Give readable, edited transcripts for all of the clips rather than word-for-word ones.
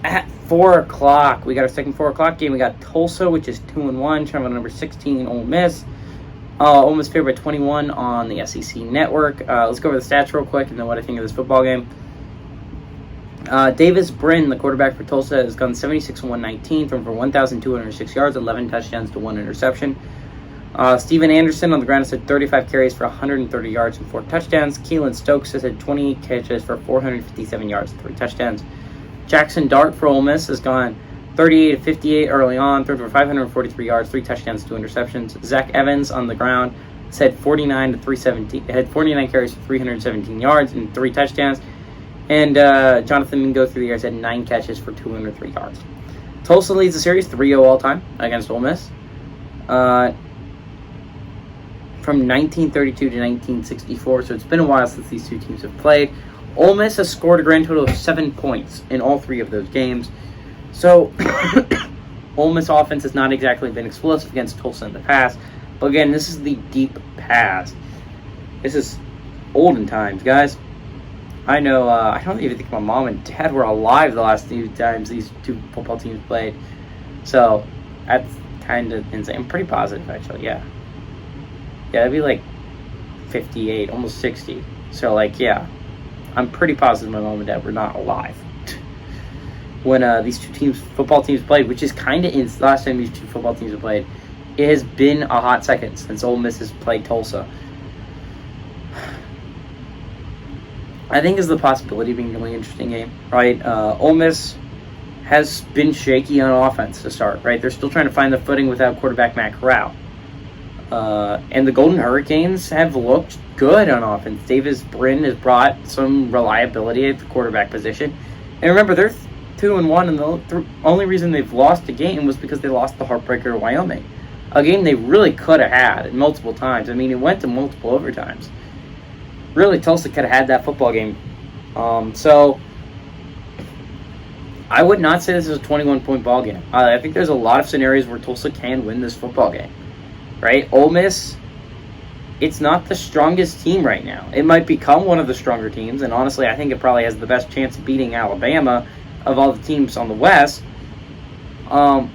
At 4 o'clock, we got our second 4 o'clock game. We got Tulsa, which is 2-1, traveling number 16, Ole Miss. Ole Miss favored by 21 on the SEC network. Let's go over the stats real quick and then what I think of this football game. Davis Brin, the quarterback for Tulsa, has gone 76-119, thrown for 1,206 yards, 11 touchdowns to 1 interception. Steven Anderson on the ground has had 35 carries for 130 yards and 4 touchdowns. Keelan Stokes has had 20 catches for 457 yards and 3 touchdowns. Jackson Dart for Ole Miss has gone 38-58 early on, thrown for 543 yards, 3 touchdowns, 2 interceptions. Zach Evans on the ground has had 49 carries for 317 yards and 3 touchdowns. And Jonathan Mingo through the years had 9 catches for 203 yards. Tulsa leads the series 3-0 all time against Ole Miss. From 1932 to 1964, so it's been a while since these two teams have played. Ole Miss has scored a grand total of 7 points in all 3 of those games. So, Ole Miss offense has not exactly been explosive against Tulsa in the past. But again, this is the deep past. This is olden times, guys. I know, I don't even think my mom and dad were alive the last few times these two football teams played. So, that's kind of insane. I'm pretty positive, actually, yeah. Yeah, that'd be like 58, almost 60. So, like, yeah. I'm pretty positive my mom and dad were not alive when these two football teams played, which is kind of in the last time these two football teams have played. It has been a hot second since Ole Miss has played Tulsa. I think is the possibility of being a really interesting game, right? Ole Miss has been shaky on offense to start, right? They're still trying to find the footing without quarterback Matt Corral. And the Golden Hurricanes have looked good on offense. Davis Brin has brought some reliability at the quarterback position. And remember, they're 2-1, and the only reason they've lost a game was because they lost the heartbreaker to Wyoming. A game they really could have had multiple times. I mean, it went to multiple overtimes. Really, Tulsa could have had that football game. So, I would not say this is a 21-point ball game. I think there's a lot of scenarios where Tulsa can win this football game. Right? Ole Miss, it's not the strongest team right now. It might become one of the stronger teams, and honestly, I think it probably has the best chance of beating Alabama of all the teams on the West. But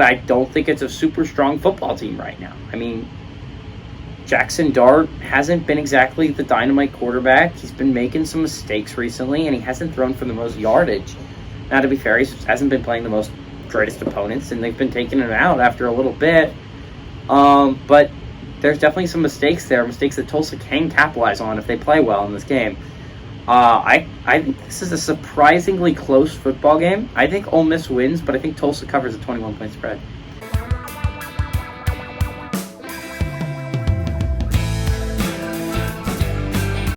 I don't think it's a super strong football team right now. I mean, Jackson Dart hasn't been exactly the dynamite quarterback. He's been making some mistakes recently, and he hasn't thrown for the most yardage. Now, to be fair, he hasn't been playing the most greatest opponents, and they've been taking him out after a little bit. But there's definitely some mistakes there, mistakes that Tulsa can capitalize on if they play well in this game. I think this is a surprisingly close football game. I think Ole Miss wins, but I think Tulsa covers a 21-point spread.